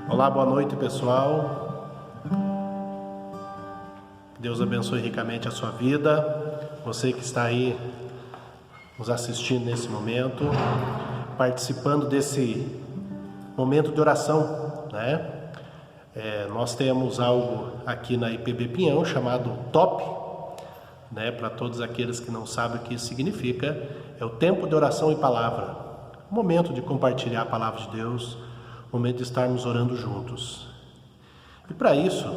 Olá, boa noite, pessoal. Deus abençoe ricamente a sua vida. Você que está aí nos assistindo nesse momento, participando desse momento de oração, né? Nós temos algo aqui na IPB Pinhão chamado TOP, né? Para todos aqueles que não sabem o que isso significa, é o tempo de oração e palavra, o momento de compartilhar a palavra de Deus, o momento de estarmos orando juntos. E para isso,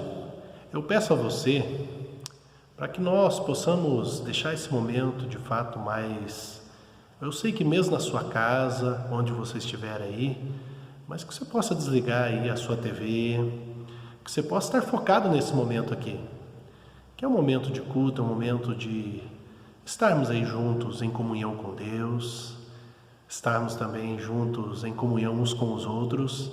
eu peço a você, para que nós possamos deixar esse momento de fato mais... Eu sei que mesmo na sua casa, onde você estiver aí, mas que você possa desligar aí a sua TV, que você possa estar focado nesse momento aqui, que é um momento de culto, é um momento de estarmos aí juntos em comunhão com Deus, estarmos também juntos em comunhão uns com os outros,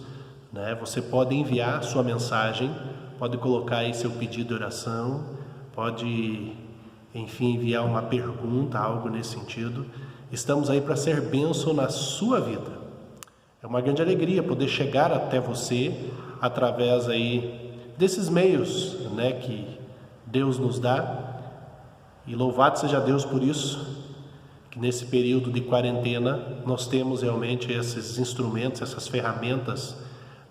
né? Você pode enviar sua mensagem, pode colocar aí seu pedido de oração, pode, enfim, enviar uma pergunta, algo nesse sentido. Estamos aí para ser bênção na sua vida. É uma grande alegria poder chegar até você através aí desses meios, né, que Deus nos dá. E louvado seja Deus por isso, que nesse período de quarentena nós temos realmente esses instrumentos, essas ferramentas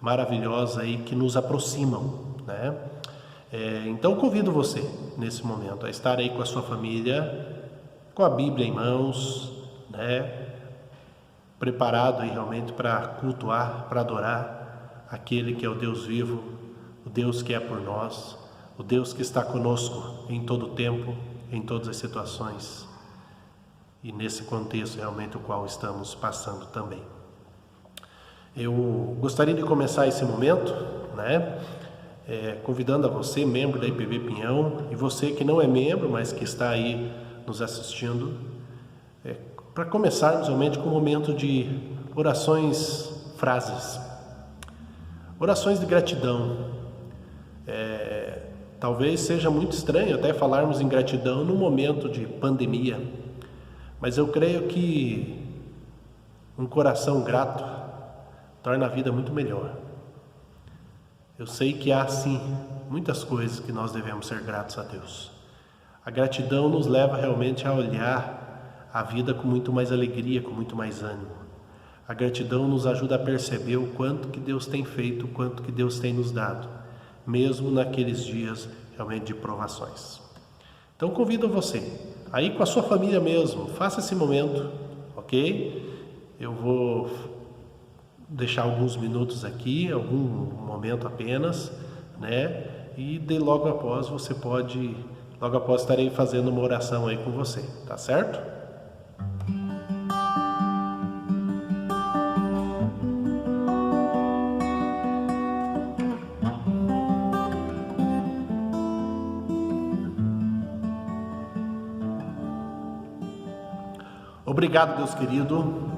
maravilhosas aí que nos aproximam, né? Então convido você nesse momento a estar aí com a sua família, com a Bíblia em mãos, né? Preparado aí realmente para cultuar, para adorar aquele que é o Deus vivo, o Deus que é por nós, o Deus que está conosco em todo o tempo, em todas as situações e nesse contexto realmente o qual estamos passando também. Eu gostaria de começar esse momento, né, convidando a você, membro da IPB Pinhão, e você que não é membro, mas que está aí nos assistindo, para começarmos realmente com um momento de orações, frases, orações de gratidão. Talvez seja muito estranho até falarmos em gratidão no momento de pandemia, mas eu creio que um coração grato torna a vida muito melhor. Eu sei que há sim muitas coisas que nós devemos ser gratos a Deus. A gratidão nos leva realmente a olhar a vida com muito mais alegria, com muito mais ânimo. A gratidão nos ajuda a perceber o quanto que Deus tem feito, o quanto que Deus tem nos dado, mesmo naqueles dias realmente de provações. Então convido você, aí com a sua família mesmo, faça esse momento, ok? Eu vou deixar alguns minutos aqui, algum momento apenas, né? E logo após você pode, logo após estarei fazendo uma oração aí com você, tá certo? Obrigado, Deus querido,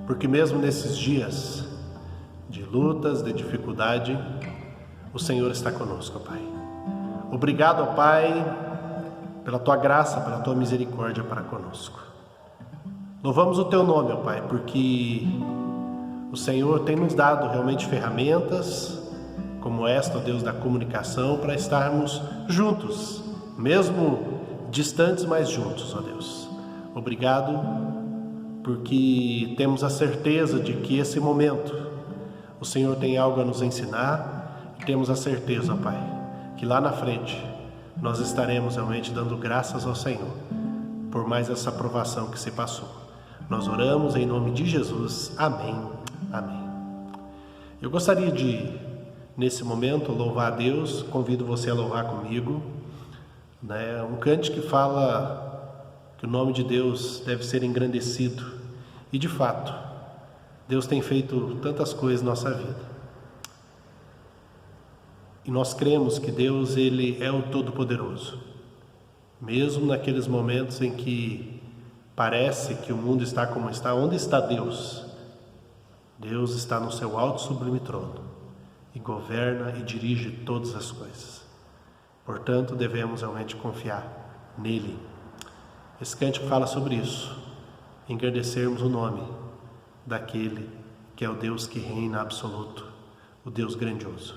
porque mesmo nesses dias de lutas, de dificuldade, o Senhor está conosco, Pai. Obrigado, ó Pai, pela Tua graça, pela Tua misericórdia para conosco. Louvamos o Teu nome, ó Pai, porque o Senhor tem nos dado realmente ferramentas, como esta, ó Deus da comunicação, para estarmos juntos, mesmo distantes, mas juntos, ó Deus. Obrigado, porque temos a certeza de que esse momento o Senhor tem algo a nos ensinar e temos a certeza, Pai, que lá na frente nós estaremos realmente dando graças ao Senhor por mais essa provação que se passou. Nós oramos em nome de Jesus. Amém. Amém. Eu gostaria de, nesse momento, louvar a Deus. Convido você a louvar comigo, né? Um cântico que fala que o nome de Deus deve ser engrandecido. E de fato, Deus tem feito tantas coisas na nossa vida. E nós cremos que Deus, Ele é o Todo-Poderoso. Mesmo naqueles momentos em que parece que o mundo está como está, onde está Deus? Deus está no seu alto sublime trono e governa e dirige todas as coisas. Portanto, devemos realmente confiar nele. Esse cântico fala sobre isso, engrandecermos o nome daquele porque é o Deus que reina absoluto, o Deus grandioso.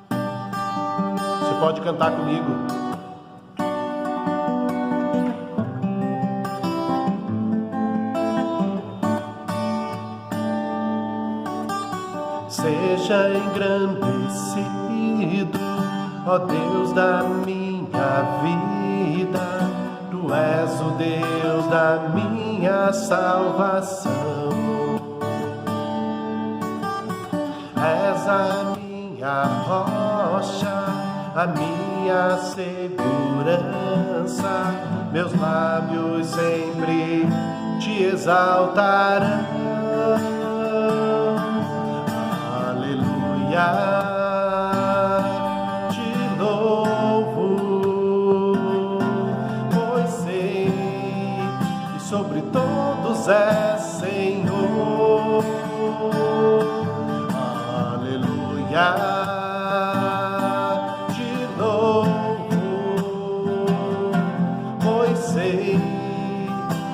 Você pode cantar comigo. Seja engrandecido, ó Deus da minha vida, Tu és o Deus da minha salvação. És a minha rocha, a minha segurança, meus lábios sempre Te exaltarão. Te louvo, pois sei que sobre todos és Senhor. Aleluia, te louvo, pois sei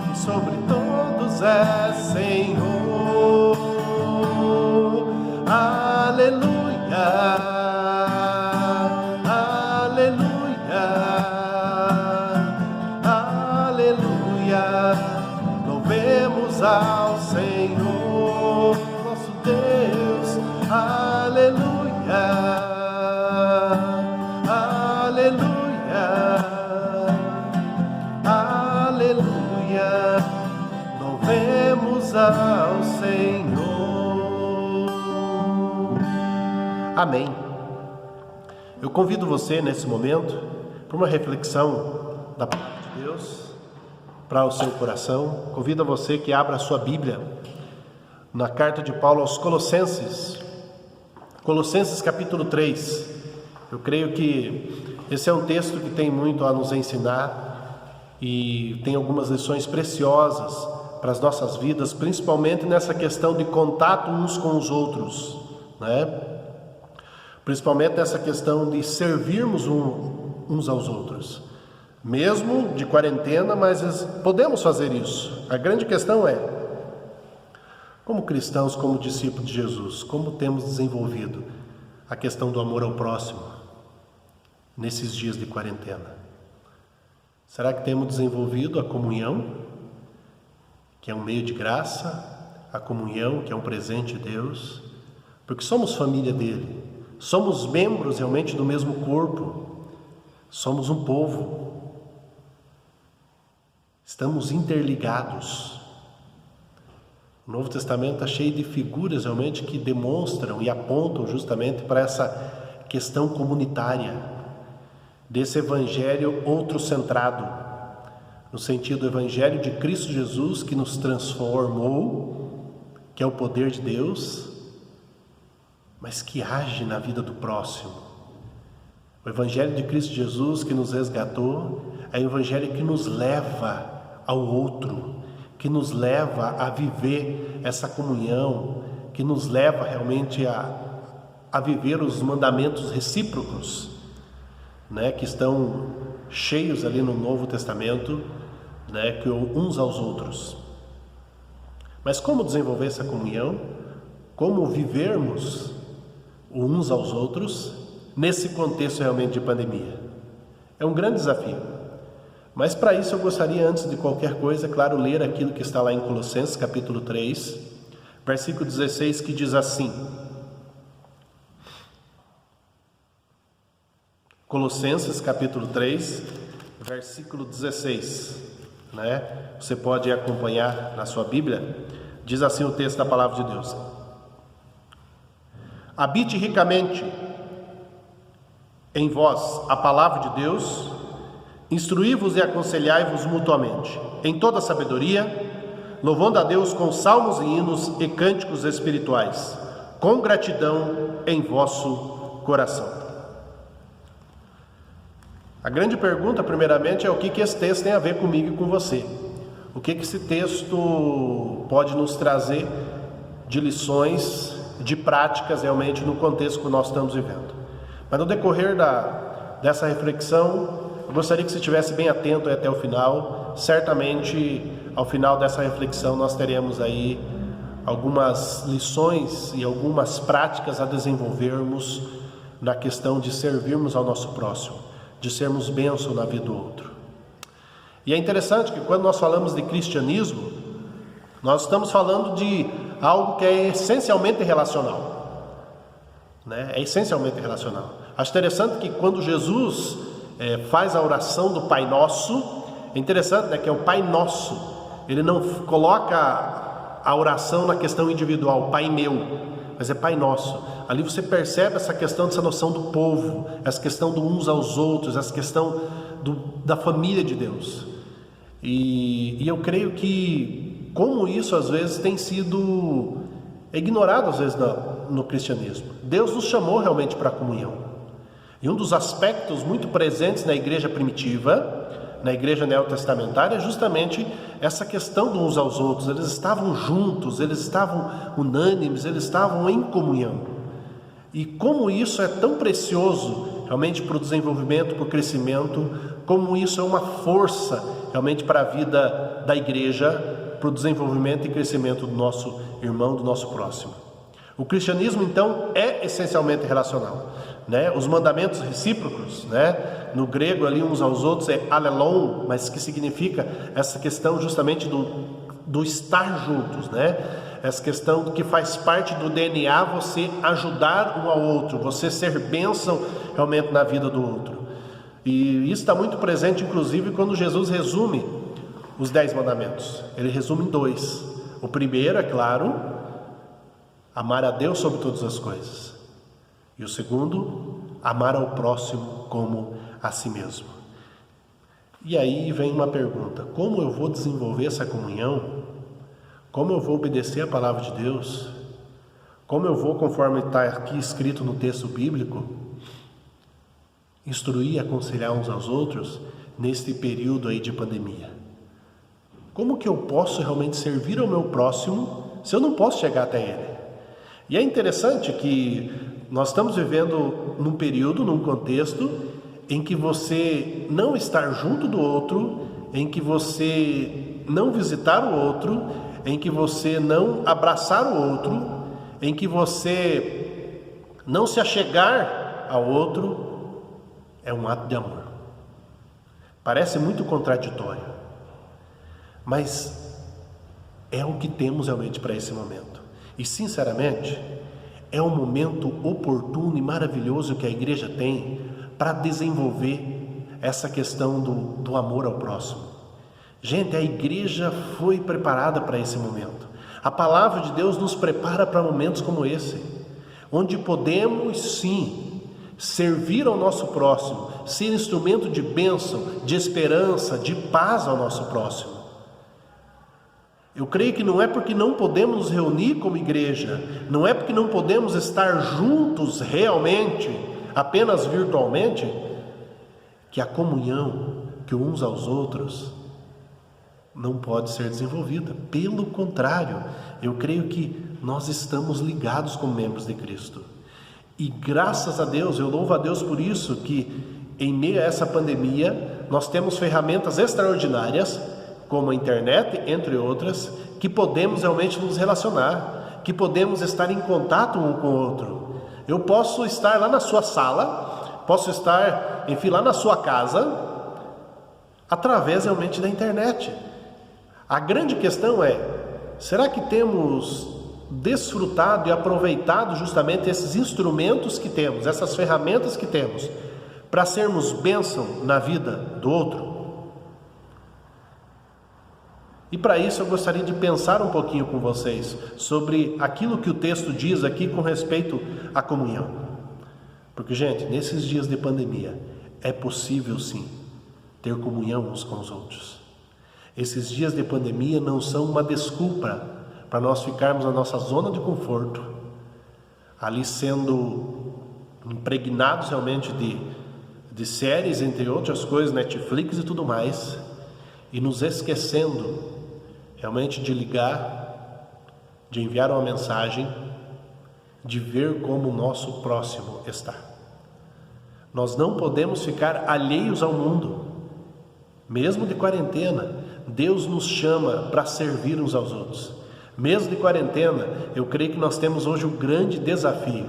que sobre todos és Senhor. Aleluia. Aleluia, aleluia, louvemos ao Senhor, nosso Deus, aleluia, aleluia, aleluia, louvemos ao Senhor. Amém. Eu convido você nesse momento para uma reflexão da palavra de Deus para o seu coração. Convido você que abra a sua Bíblia na carta de Paulo aos Colossenses, Colossenses capítulo 3. Eu creio que esse é um texto que tem muito a nos ensinar e tem algumas lições preciosas para as nossas vidas, principalmente nessa questão de contato uns com os outros, né? Principalmente nessa questão de servirmos uns aos outros, mesmo de quarentena, mas podemos fazer isso. A grande questão é, como cristãos, como discípulos de Jesus, como temos desenvolvido a questão do amor ao próximo nesses dias de quarentena? Será que temos desenvolvido a comunhão, que é um meio de graça, a comunhão, que é um presente de Deus, porque somos família dele? Somos membros realmente do mesmo corpo, somos um povo, estamos interligados. O Novo Testamento está cheio de figuras realmente que demonstram e apontam justamente para essa questão comunitária, desse evangelho outro-centrado, no sentido do evangelho de Cristo Jesus que nos transformou, que é o poder de Deus, mas que age na vida do próximo. O Evangelho de Cristo Jesus que nos resgatou é o Evangelho que nos leva ao outro, que nos leva a viver essa comunhão, que nos leva realmente a viver os mandamentos recíprocos, né, que estão cheios ali no Novo Testamento, né, que uns aos outros. Mas como desenvolver essa comunhão? Como vivermos uns aos outros nesse contexto realmente de pandemia? É um grande desafio. Mas para isso eu gostaria, antes de qualquer coisa, claro, ler aquilo que está lá em Colossenses capítulo 3, versículo 16, que diz assim: Colossenses capítulo 3, versículo 16, né? Você pode acompanhar na sua Bíblia. Diz assim o texto da palavra de Deus: habite ricamente em vós a palavra de Deus, instruí-vos e aconselhai-vos mutuamente, em toda sabedoria, louvando a Deus com salmos e hinos e cânticos espirituais, com gratidão em vosso coração. A grande pergunta, primeiramente, é o que esse texto tem a ver comigo e com você. O que esse texto pode nos trazer de lições, de práticas realmente no contexto que nós estamos vivendo. Mas no decorrer dessa reflexão, eu gostaria que você estivesse bem atento até o final. Certamente ao final dessa reflexão nós teremos aí algumas lições e algumas práticas a desenvolvermos na questão de servirmos ao nosso próximo, de sermos bênção na vida do outro. E é interessante que quando nós falamos de cristianismo, nós estamos falando de algo que é essencialmente relacional, né? É essencialmente relacional. Acho interessante que quando Jesus faz a oração do Pai Nosso, é interessante, né, que é o Pai Nosso. Ele não coloca a oração na questão individual, Pai meu, mas é Pai Nosso. Ali você percebe essa questão, essa noção do povo, essa questão do uns aos outros, essa questão da família de Deus. E eu creio que como isso às vezes tem sido ignorado às vezes no cristianismo. Deus nos chamou realmente para a comunhão. E um dos aspectos muito presentes na igreja primitiva, na igreja neotestamentária, é justamente essa questão dos uns aos outros. Eles estavam juntos, eles estavam unânimes, eles estavam em comunhão. E como isso é tão precioso realmente para o desenvolvimento, para o crescimento, como isso é uma força realmente para a vida da igreja, para o desenvolvimento e crescimento do nosso irmão, do nosso próximo. O cristianismo então é essencialmente relacional, né? Os mandamentos recíprocos, né? No grego ali uns aos outros é alelon, mas que significa essa questão justamente do estar juntos, né? Essa questão que faz parte do DNA, você ajudar um ao outro, você ser bênção realmente na vida do outro. E isso está muito presente inclusive quando Jesus resume os 10 mandamentos. Ele resume em 2. O primeiro, é claro, amar a Deus sobre todas as coisas. E o segundo, amar ao próximo como a si mesmo. E aí vem uma pergunta: como eu vou desenvolver essa comunhão? Como eu vou obedecer a palavra de Deus? Como eu vou, conforme está aqui escrito no texto bíblico, instruir e aconselhar uns aos outros neste período aí de pandemia? Como que eu posso realmente servir ao meu próximo se eu não posso chegar até ele? E é interessante que nós estamos vivendo num período, num contexto em que você não estar junto do outro, em que você não visitar o outro, em que você não abraçar o outro, em que você não se achegar ao outro, é um ato de amor. Parece muito contraditório, mas é o que temos realmente para esse momento. E sinceramente, é um momento oportuno e maravilhoso que a igreja tem para desenvolver essa questão do amor ao próximo. Gente, a igreja foi preparada para esse momento. A palavra de Deus nos prepara para momentos como esse, onde podemos sim servir ao nosso próximo, ser instrumento de bênção, de esperança, de paz ao nosso próximo. Eu creio que não é porque não podemos nos reunir como igreja, não é porque não podemos estar juntos realmente, apenas virtualmente, que a comunhão, que uns aos outros, não pode ser desenvolvida. Pelo contrário, eu creio que nós estamos ligados como membros de Cristo. E graças a Deus, eu louvo a Deus por isso, que em meio a essa pandemia, nós temos ferramentas extraordinárias, como a internet, entre outras, que podemos realmente nos relacionar, que podemos estar em contato um com o outro. Eu posso estar lá na sua sala, posso estar, enfim, lá na sua casa, através realmente da internet. A grande questão é, será que temos desfrutado e aproveitado justamente esses instrumentos que temos, essas ferramentas que temos, para sermos bênção na vida do outro? E para isso eu gostaria de pensar um pouquinho com vocês sobre aquilo que o texto diz aqui com respeito à comunhão. Porque, gente, nesses dias de pandemia, é possível sim ter comunhão uns com os outros. Esses dias de pandemia não são uma desculpa para nós ficarmos na nossa zona de conforto, ali sendo impregnados realmente de séries, entre outras coisas, Netflix e tudo mais, e nos esquecendo realmente de ligar, de enviar uma mensagem, de ver como o nosso próximo está. Nós não podemos ficar alheios ao mundo, mesmo de quarentena. Deus nos chama para servir uns aos outros. Mesmo de quarentena, eu creio que nós temos hoje um grande desafio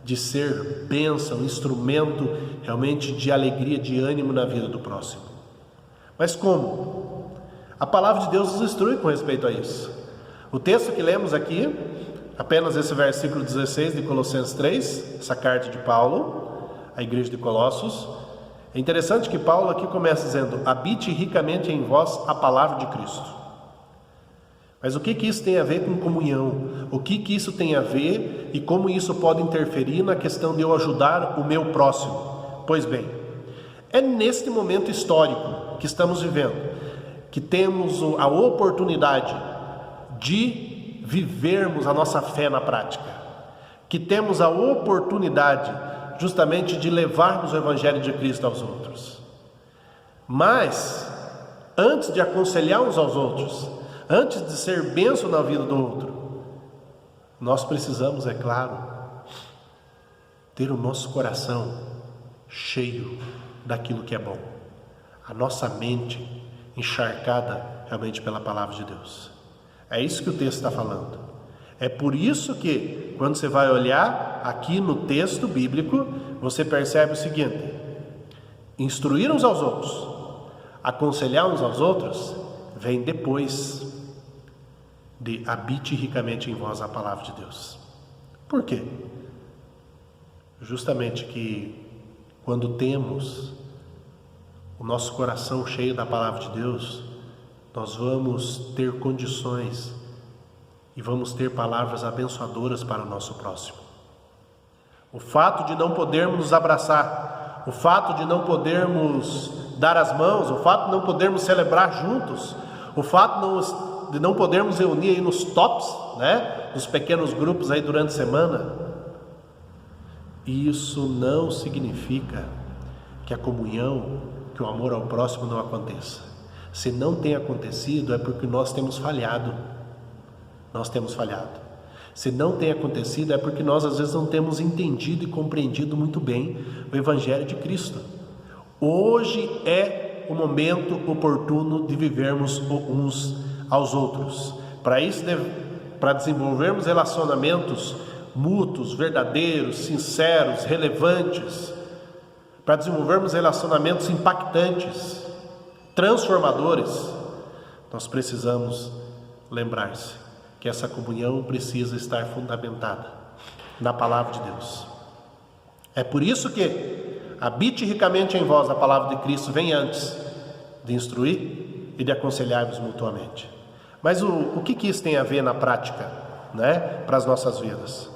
de ser bênção, instrumento realmente de alegria, de ânimo na vida do próximo. Mas como? A palavra de Deus nos instrui com respeito a isso. O texto que lemos aqui, apenas esse versículo 16 de Colossenses 3, essa carta de Paulo à igreja de Colossos, é interessante que Paulo aqui começa dizendo: habite ricamente em vós a palavra de Cristo. Mas o que isso tem a ver com comunhão? O que isso tem a ver e como isso pode interferir na questão de eu ajudar o meu próximo? Pois bem, é neste momento histórico que estamos vivendo que temos a oportunidade de vivermos a nossa fé na prática, que temos a oportunidade justamente de levarmos o Evangelho de Cristo aos outros. Mas, antes de aconselhar uns aos outros, antes de ser bênção na vida do outro, nós precisamos, é claro, ter o nosso coração cheio daquilo que é bom, a nossa mente encharcada realmente pela palavra de Deus. É isso que o texto está falando. É por isso que, quando você vai olhar aqui no texto bíblico, você percebe o seguinte: instruir uns aos outros, aconselhar uns aos outros, vem depois de habite ricamente em vós a palavra de Deus. Por quê? Justamente que quando temos o nosso coração cheio da palavra de Deus, nós vamos ter condições e vamos ter palavras abençoadoras para o nosso próximo. O fato de não podermos nos abraçar, o fato de não podermos dar as mãos, o fato de não podermos celebrar juntos, o fato de não podermos reunir aí nos tops, nos pequenos grupos aí durante a semana, isso não significa que a comunhão, que o amor ao próximo não aconteça. Se não tem acontecido, é porque nós temos falhado. Nós temos falhado. Se não tem acontecido, é porque nós às vezes não temos entendido e compreendido muito bem o Evangelho de Cristo. Hoje é o momento oportuno de vivermos uns aos outros. Para isso, para desenvolvermos relacionamentos mútuos, verdadeiros, sinceros, relevantes, para desenvolvermos relacionamentos impactantes, transformadores, nós precisamos lembrar-se que essa comunhão precisa estar fundamentada na palavra de Deus. É por isso que habite ricamente em vós a palavra de Cristo vem antes de instruir e de aconselhar-vos mutuamente. Mas o que isso tem a ver na prática, para as nossas vidas?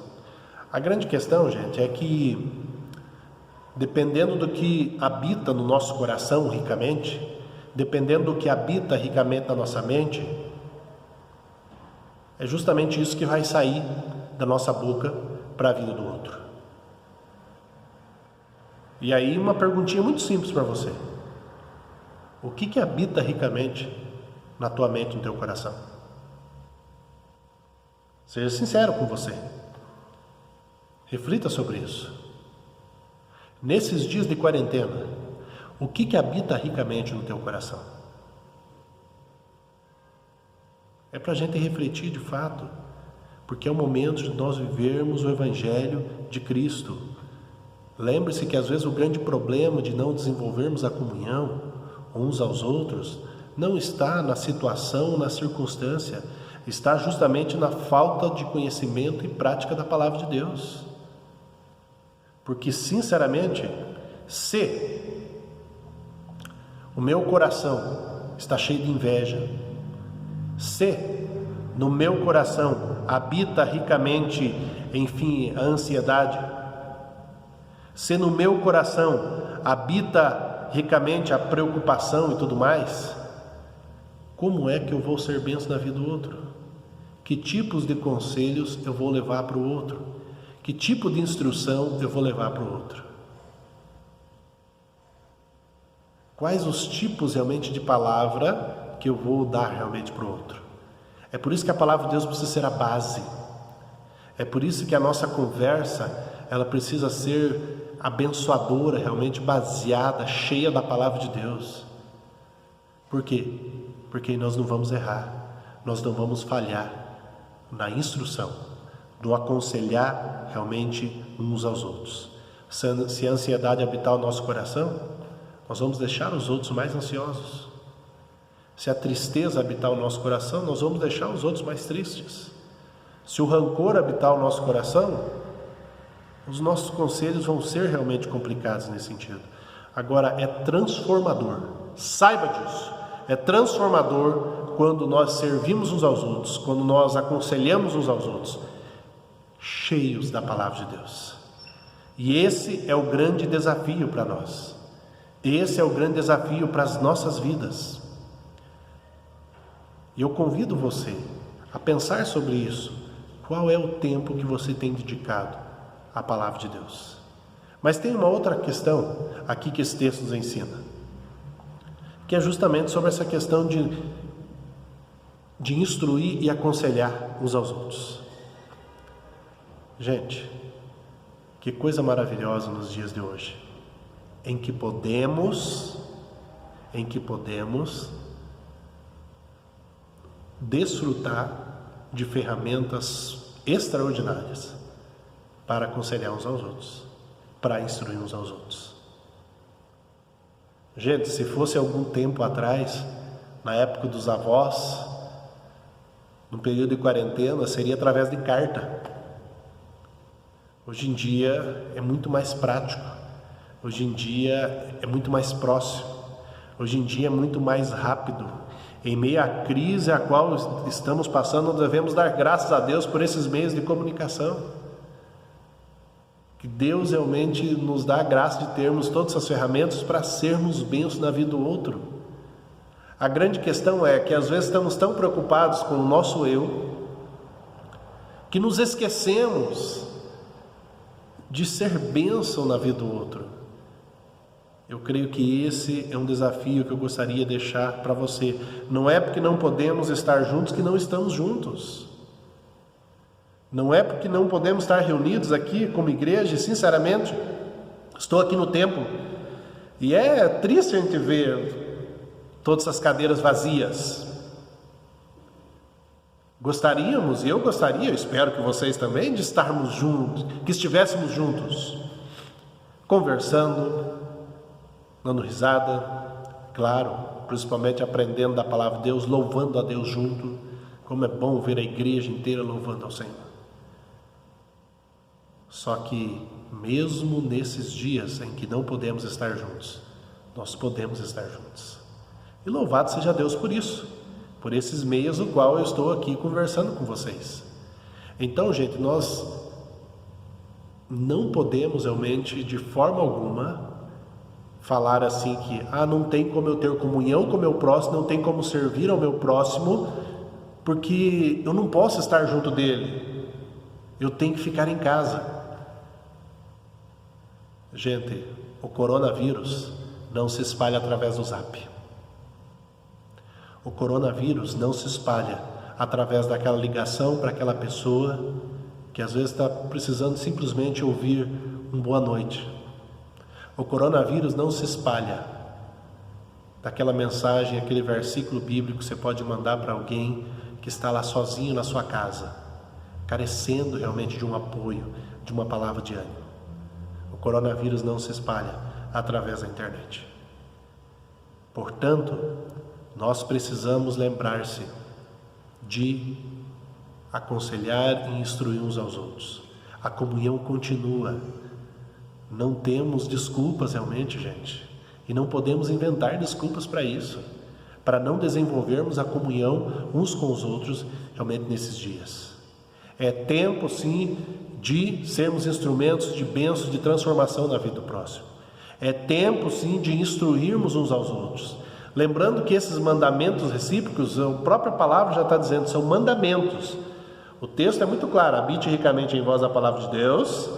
A grande questão, gente, é que dependendo do que habita no nosso coração ricamente, dependendo do que habita ricamente na nossa mente, é justamente isso que vai sair da nossa boca para a vida do outro. E aí uma perguntinha muito simples para você: o que habita ricamente na tua mente, no teu coração? Seja sincero com você. Reflita sobre isso. Nesses dias de quarentena, o que habita ricamente no teu coração? É para a gente refletir de fato, porque é o momento de nós vivermos o Evangelho de Cristo. Lembre-se que às vezes o grande problema de não desenvolvermos a comunhão uns aos outros não está na situação, na circunstância, está justamente na falta de conhecimento e prática da palavra de Deus. Porque, sinceramente, se o meu coração está cheio de inveja, se no meu coração habita ricamente, enfim, a ansiedade, se no meu coração habita ricamente a preocupação e tudo mais, como é que eu vou ser bênção na vida do outro? Que tipos de conselhos eu vou levar para o outro? Que tipo de instrução eu vou levar para o outro? Quais os tipos realmente de palavra que eu vou dar realmente para o outro? É por isso que a palavra de Deus precisa ser a base. É por isso que a nossa conversa, ela precisa ser abençoadora, realmente baseada, cheia da palavra de Deus. Por quê? Porque nós não vamos errar, nós não vamos falhar na instrução, no aconselhar realmente uns aos outros. Se a ansiedade habitar o nosso coração, nós vamos deixar os outros mais ansiosos. Se a tristeza habitar o nosso coração, nós vamos deixar os outros mais tristes. Se o rancor habitar o nosso coração, os nossos conselhos vão ser realmente complicados nesse sentido. Agora, é transformador, saiba disso, é transformador quando nós servimos uns aos outros, quando nós aconselhamos uns aos outros, cheios da palavra de Deus. E esse é o grande desafio para nós, esse é o grande desafio para as nossas vidas. E eu convido você a pensar sobre isso. Qual é o tempo que você tem dedicado à palavra de Deus? Mas tem uma outra questão aqui que esse texto nos ensina, que é justamente sobre essa questão de instruir e aconselhar uns aos outros. Gente, que coisa maravilhosa nos dias de hoje, em que podemos desfrutar de ferramentas extraordinárias para aconselhar uns aos outros, para instruir uns aos outros. Gente, se fosse algum tempo atrás, na época dos avós, no período de quarentena, seria através de carta. Hoje em dia é muito mais prático, hoje em dia é muito mais próximo, hoje em dia é muito mais rápido. Em meio à crise a qual estamos passando, devemos dar graças a Deus por esses meios de comunicação. Que Deus realmente nos dá a graça de termos todas essas ferramentas para sermos bênçãos na vida do outro. A grande questão é que às vezes estamos tão preocupados com o nosso eu, que nos esquecemos de ser bênção na vida do outro. Eu creio que esse é um desafio que eu gostaria de deixar para você. Não é porque não podemos estar juntos que não estamos juntos. Não é porque não podemos estar reunidos aqui como igreja. Sinceramente, estou aqui no templo e é triste a gente ver todas essas cadeiras vazias. Gostaríamos, e eu gostaria, eu espero que vocês também, de estarmos juntos, que estivéssemos juntos, conversando, dando risada, claro, principalmente aprendendo da palavra de Deus, louvando a Deus junto. Como é bom ver a igreja inteira louvando ao Senhor. Só que mesmo nesses dias em que não podemos estar juntos, nós podemos estar juntos. E louvado seja Deus por isso, por esses meios no qual eu estou aqui conversando com vocês. Então, gente, nós não podemos realmente, de forma alguma, falar assim que não tem como eu ter comunhão com o meu próximo, não tem como servir ao meu próximo, porque eu não posso estar junto dele, eu tenho que ficar em casa. Gente, o coronavírus não se espalha através do Zap. O coronavírus não se espalha através daquela ligação para aquela pessoa que às vezes está precisando simplesmente ouvir um boa noite. O coronavírus não se espalha daquela mensagem, aquele versículo bíblico que você pode mandar para alguém que está lá sozinho na sua casa, carecendo realmente de um apoio, de uma palavra de ânimo. O coronavírus não se espalha através da internet. Portanto, nós precisamos lembrar-se de aconselhar e instruir uns aos outros. A comunhão continua. Não temos desculpas realmente, gente. E não podemos inventar desculpas para isso, para não desenvolvermos a comunhão uns com os outros realmente nesses dias. É tempo, sim, de sermos instrumentos de bênção, de transformação na vida do próximo. É tempo, sim, de instruirmos uns aos outros. Lembrando que esses mandamentos recíprocos, a própria palavra já está dizendo, são mandamentos. O texto é muito claro: habite ricamente em vós a palavra de Deus.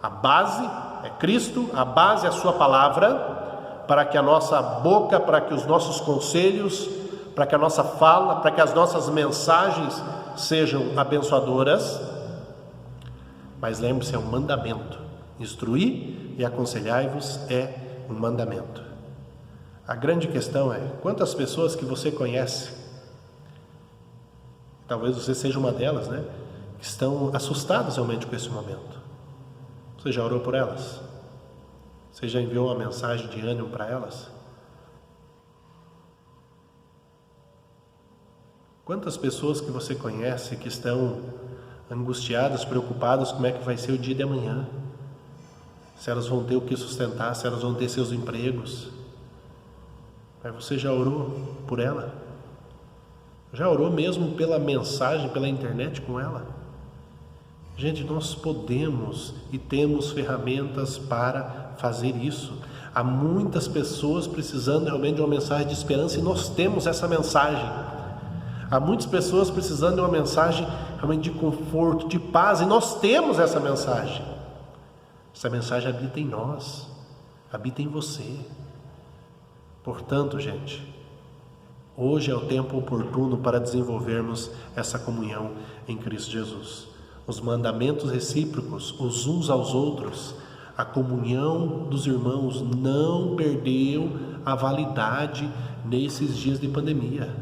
A base é Cristo, a base é a sua palavra, para que a nossa boca, para que os nossos conselhos, para que a nossa fala, para que as nossas mensagens sejam abençoadoras. Mas lembre-se, é um mandamento. Instruir e aconselhai-vos é um mandamento. A grande questão é, quantas pessoas que você conhece, talvez você seja uma delas, né? Que estão assustadas realmente com esse momento. Você já orou por elas? Você já enviou uma mensagem de ânimo para elas? Quantas pessoas que você conhece que estão angustiadas, preocupadas como é que vai ser o dia de amanhã? Se elas vão ter o que sustentar, se elas vão ter seus empregos. Mas você já orou por ela? Já orou mesmo pela mensagem, pela internet com ela? Gente, nós podemos e temos ferramentas para fazer isso. Há muitas pessoas precisando realmente de uma mensagem de esperança e nós temos essa mensagem. Há muitas pessoas precisando de uma mensagem realmente de conforto, de paz, e nós temos essa mensagem. Essa mensagem habita em nós, habita em você. Portanto, gente, hoje é o tempo oportuno para desenvolvermos essa comunhão em Cristo Jesus. Os mandamentos recíprocos, os uns aos outros, a comunhão dos irmãos não perdeu a validade nesses dias de pandemia.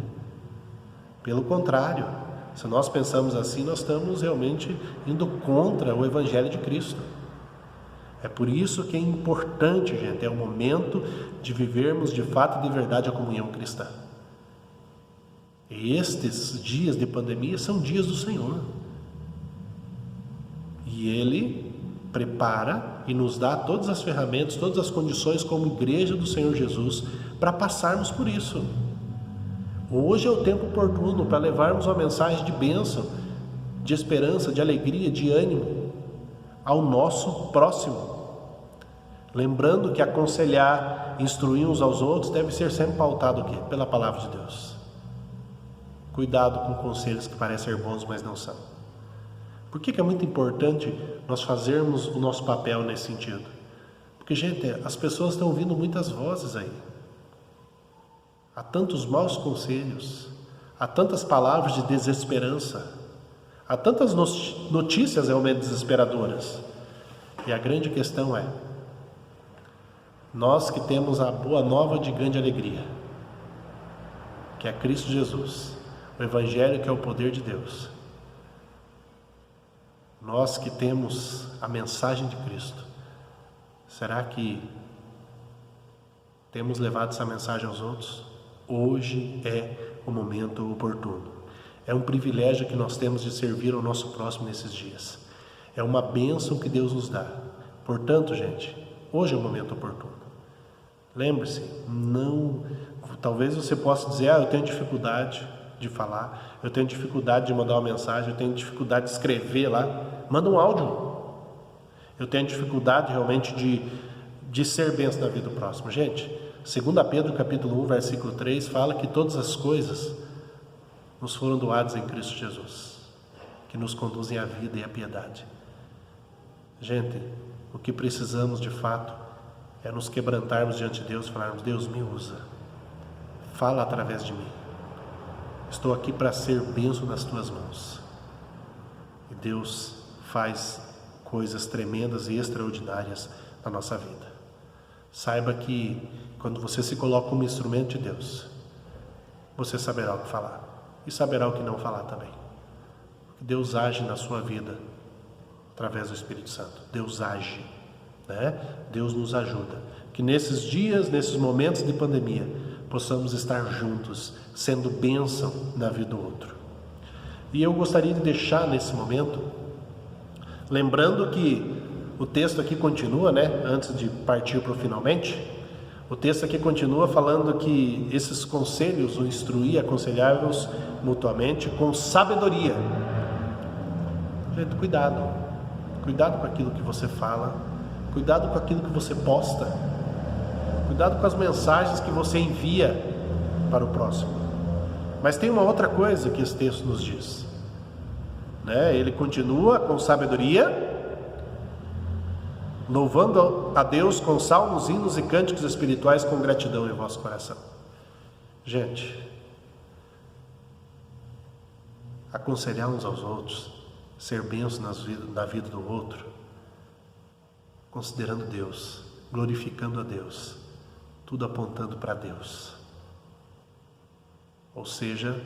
Pelo contrário, se nós pensamos assim, nós estamos realmente indo contra o Evangelho de Cristo. É por isso que é importante, gente, é o momento de vivermos de fato e de verdade a comunhão cristã. E estes dias de pandemia são dias do Senhor. E Ele prepara e nos dá todas as ferramentas, todas as condições como igreja do Senhor Jesus para passarmos por isso. Hoje é o tempo oportuno para levarmos uma mensagem de bênção, de esperança, de alegria, de ânimo ao nosso próximo. Lembrando que aconselhar, instruir uns aos outros deve ser sempre pautado o quê? Pela palavra de Deus. Cuidado com conselhos que parecem ser bons, mas não são. Por que é muito importante nós fazermos o nosso papel nesse sentido? Porque, gente, as pessoas estão ouvindo muitas vozes aí. Há tantos maus conselhos, há tantas palavras de desesperança, há tantas notícias realmente desesperadoras. E a grande questão é, nós que temos a boa nova de grande alegria, que é Cristo Jesus, o Evangelho que é o poder de Deus, nós que temos a mensagem de Cristo, será que temos levado essa mensagem aos outros? Hoje é o momento oportuno. É um privilégio que nós temos de servir ao nosso próximo nesses dias. É uma bênção que Deus nos dá. Portanto, gente, hoje é o momento oportuno. Lembre-se, talvez você possa dizer, eu tenho dificuldade de falar, eu tenho dificuldade de mandar uma mensagem, eu tenho dificuldade de escrever lá. Manda um áudio. Eu tenho dificuldade realmente de ser bênção na vida do próximo. Gente, 2 Pedro capítulo 1, versículo 3, fala que todas as coisas nos foram doadas em Cristo Jesus, que nos conduzem à vida e à piedade. Gente, o que precisamos de fato é nos quebrantarmos diante de Deus e falarmos, Deus me usa, fala através de mim, estou aqui para ser bênção nas tuas mãos. E Deus faz coisas tremendas e extraordinárias na nossa vida. Saiba que quando você se coloca como instrumento de Deus, você saberá o que falar e saberá o que não falar também. Porque Deus age na sua vida através do Espírito Santo. Deus age, né? Deus nos ajuda. Que nesses dias, nesses momentos de pandemia, possamos estar juntos, sendo bênção na vida do outro. E eu gostaria de deixar nesse momento, lembrando que o texto aqui continua, né? Antes de partir para o finalmente, o texto aqui continua falando que esses conselhos, o instruir, aconselhar-vos mutuamente com sabedoria. Gente, cuidado com aquilo que você fala, cuidado com aquilo que você posta, cuidado com as mensagens que você envia para o próximo. Mas tem uma outra coisa que esse texto nos diz, né? Ele continua com sabedoria, louvando a Deus com salmos, hinos e cânticos espirituais com gratidão em vosso coração. Gente, aconselhar uns aos outros, ser bênção na vida do outro, considerando Deus, glorificando a Deus, tudo apontando para Deus. Ou seja,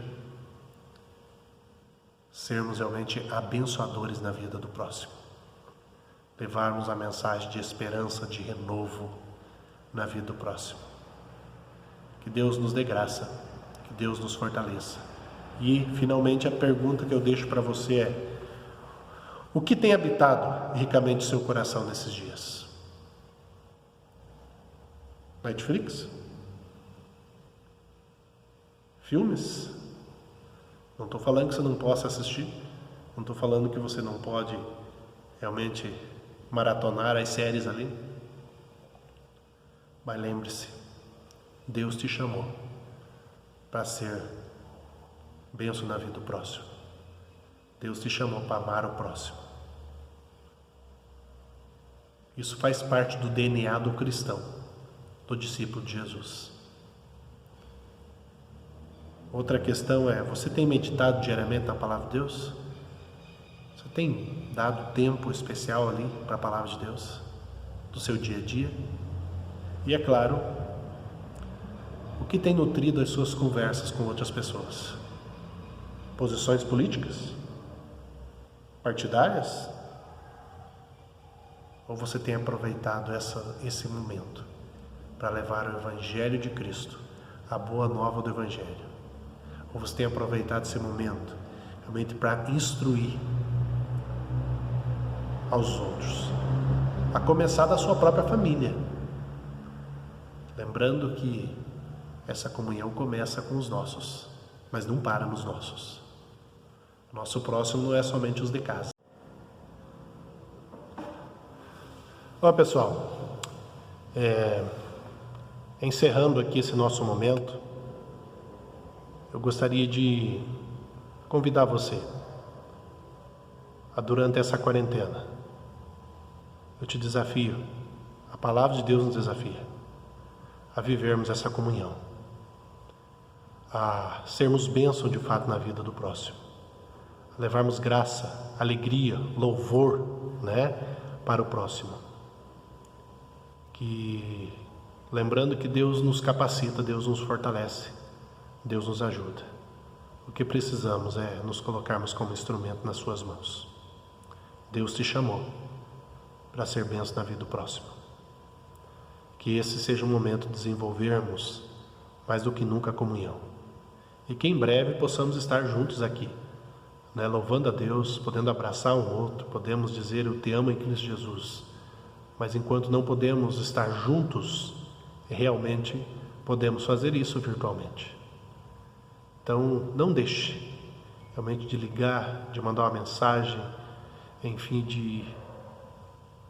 sermos realmente abençoadores na vida do próximo. Levarmos a mensagem de esperança, de renovo na vida do próximo. Que Deus nos dê graça, que Deus nos fortaleça. E, finalmente, a pergunta que eu deixo para você é: o que tem habitado ricamente o seu coração nesses dias? Netflix? Filmes? Não estou falando que você não possa assistir, não estou falando que você não pode realmente maratonar as séries ali, mas lembre-se, Deus te chamou para ser bênção na vida do próximo. Deus te chamou para amar o próximo. Isso faz parte do DNA do cristão, do discípulo de Jesus. Outra questão é: você tem meditado diariamente na palavra de Deus? Você tem dado tempo especial ali para a palavra de Deus, do seu dia a dia? E é claro, o que tem nutrido as suas conversas com outras pessoas? Posições políticas? Partidárias? Ou você tem aproveitado esse momento para levar o Evangelho de Cristo, a boa nova do Evangelho? Ou você tem aproveitado esse momento realmente para instruir aos outros, a começar da sua própria família? Lembrando que essa comunhão começa com os nossos, mas não para nos nossos. Nosso próximo não é somente os de casa. Ó, pessoal, encerrando aqui esse nosso momento, eu gostaria de convidar você a, durante essa quarentena, eu te desafio, a palavra de Deus nos desafia a vivermos essa comunhão, a sermos bênção de fato na vida do próximo, a levarmos graça, alegria, louvor, para o próximo. Que, lembrando que Deus nos capacita, Deus nos fortalece, Deus nos ajuda. O que precisamos é nos colocarmos como instrumento nas suas mãos. Deus te chamou para ser bênção na vida do próximo. Que esse seja um momento de desenvolvermos mais do que nunca a comunhão. E que em breve possamos estar juntos aqui, louvando a Deus, podendo abraçar um outro, podemos dizer eu te amo em Cristo Jesus. Mas enquanto não podemos estar juntos, realmente podemos fazer isso virtualmente. Então não deixe realmente de ligar, de mandar uma mensagem, enfim, de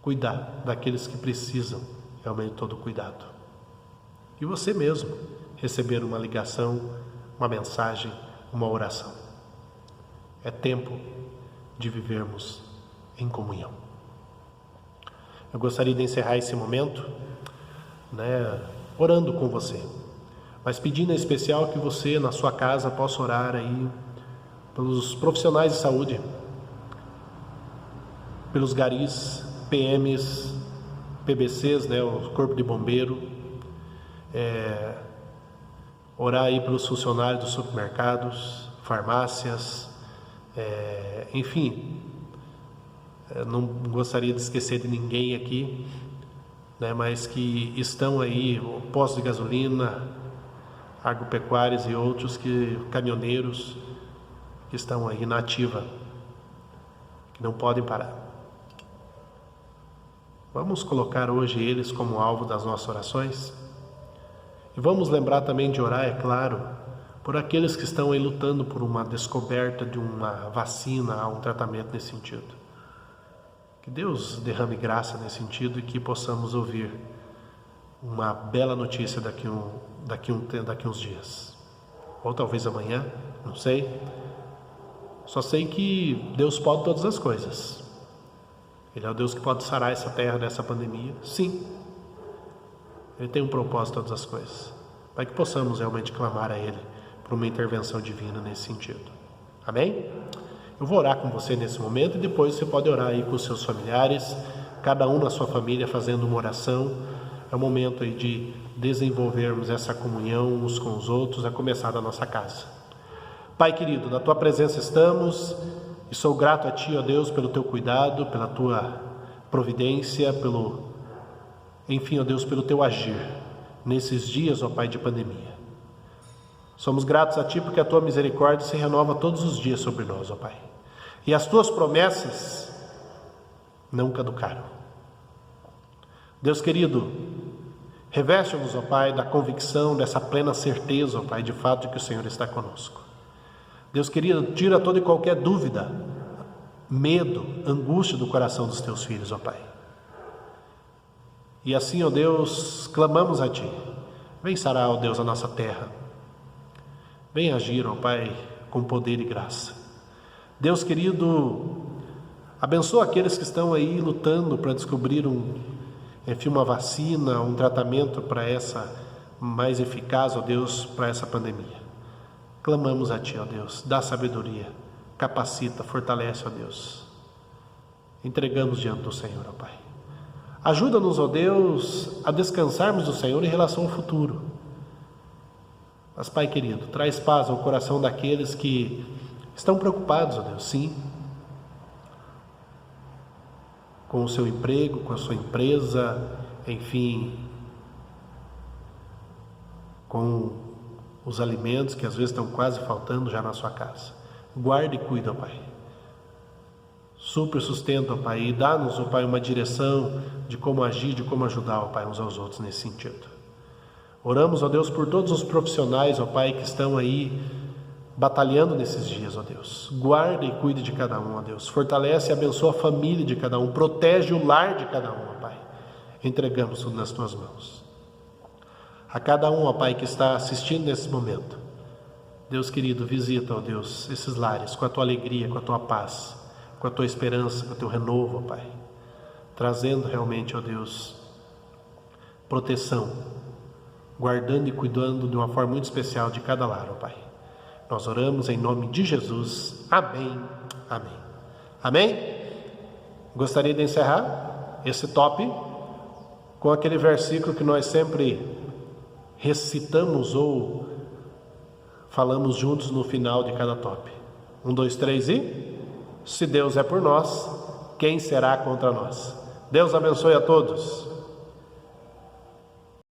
cuidar daqueles que precisam realmente todo o cuidado. E você mesmo receber uma ligação, uma mensagem, uma oração. É tempo de vivermos em comunhão. Eu gostaria de encerrar esse momento, orando com você, mas pedindo em especial que você na sua casa possa orar aí pelos profissionais de saúde, pelos garis, PMs, PBCs, o Corpo de Bombeiro, orar aí pelos funcionários dos supermercados, farmácias, enfim. Não gostaria de esquecer de ninguém aqui, mas que estão aí, postos de gasolina, agropecuários e outros, caminhoneiros que estão aí na ativa, que não podem parar. Vamos colocar hoje eles como alvo das nossas orações e vamos lembrar também de orar, é claro, por aqueles que estão aí lutando por uma descoberta de uma vacina, um tratamento nesse sentido. Que Deus derrame graça nesse sentido e que possamos ouvir uma bela notícia daqui uns dias. Ou talvez amanhã, não sei. Só sei que Deus pode todas as coisas. Ele é o Deus que pode sarar essa terra dessa pandemia. Sim. Ele tem um propósito em todas as coisas. Para que possamos realmente clamar a Ele por uma intervenção divina nesse sentido. Amém? Eu vou orar com você nesse momento e depois você pode orar aí com os seus familiares, cada um na sua família fazendo uma oração. É um momento aí de desenvolvermos essa comunhão uns com os outros, a começar da nossa casa. Pai querido, na Tua presença estamos e sou grato a Ti, ó Deus, pelo Teu cuidado, pela Tua providência, enfim, ó Deus, pelo Teu agir nesses dias, ó Pai, de pandemia. Somos gratos a Ti porque a Tua misericórdia se renova todos os dias sobre nós, ó Pai. E as Tuas promessas não caducaram. Deus querido, reveste-nos, ó Pai, da convicção, dessa plena certeza, ó Pai, de fato de que o Senhor está conosco. Deus querido, tira toda e qualquer dúvida, medo, angústia do coração dos Teus filhos, ó Pai. E assim, ó Deus, clamamos a Ti. Vem sarar, ó Deus, a nossa terra. Vem agir, ó Pai, com poder e graça. Deus querido, abençoa aqueles que estão aí lutando para descobrir uma vacina, um tratamento para essa mais eficaz, ó Deus, para essa pandemia. Clamamos a Ti, ó Deus, dá sabedoria, capacita, fortalece, ó Deus. Entregamos diante do Senhor, ó Pai. Ajuda-nos, ó Deus, a descansarmos do Senhor em relação ao futuro. Mas, Pai querido, traz paz ao coração daqueles que estão preocupados, ó Deus, sim, com o seu emprego, com a sua empresa, enfim, com os alimentos que às vezes estão quase faltando já na sua casa. Guarda e cuida, ó Pai. Supre e sustenta, ó Pai, e dá-nos, ó Pai, uma direção de como agir, de como ajudar, ó Pai, uns aos outros nesse sentido. Oramos, ó Deus, por todos os profissionais, ó Pai, que estão aí batalhando nesses dias, ó Deus. Guarda e cuide de cada um, ó Deus. Fortalece e abençoa a família de cada um. Protege o lar de cada um, ó Pai. Entregamos tudo nas Tuas mãos. A cada um, ó Pai, que está assistindo nesse momento, Deus querido, visita, ó Deus, esses lares com a Tua alegria, com a Tua paz, com a Tua esperança, com o Teu renovo, ó Pai. Trazendo realmente, ó Deus, proteção, guardando e cuidando de uma forma muito especial de cada lar, ó Pai. Nós oramos em nome de Jesus. Amém. Amém. Amém? Gostaria de encerrar esse top com aquele versículo que nós sempre recitamos ou falamos juntos no final de cada top. 1, 2, 3 e... Se Deus é por nós, quem será contra nós? Deus abençoe a todos.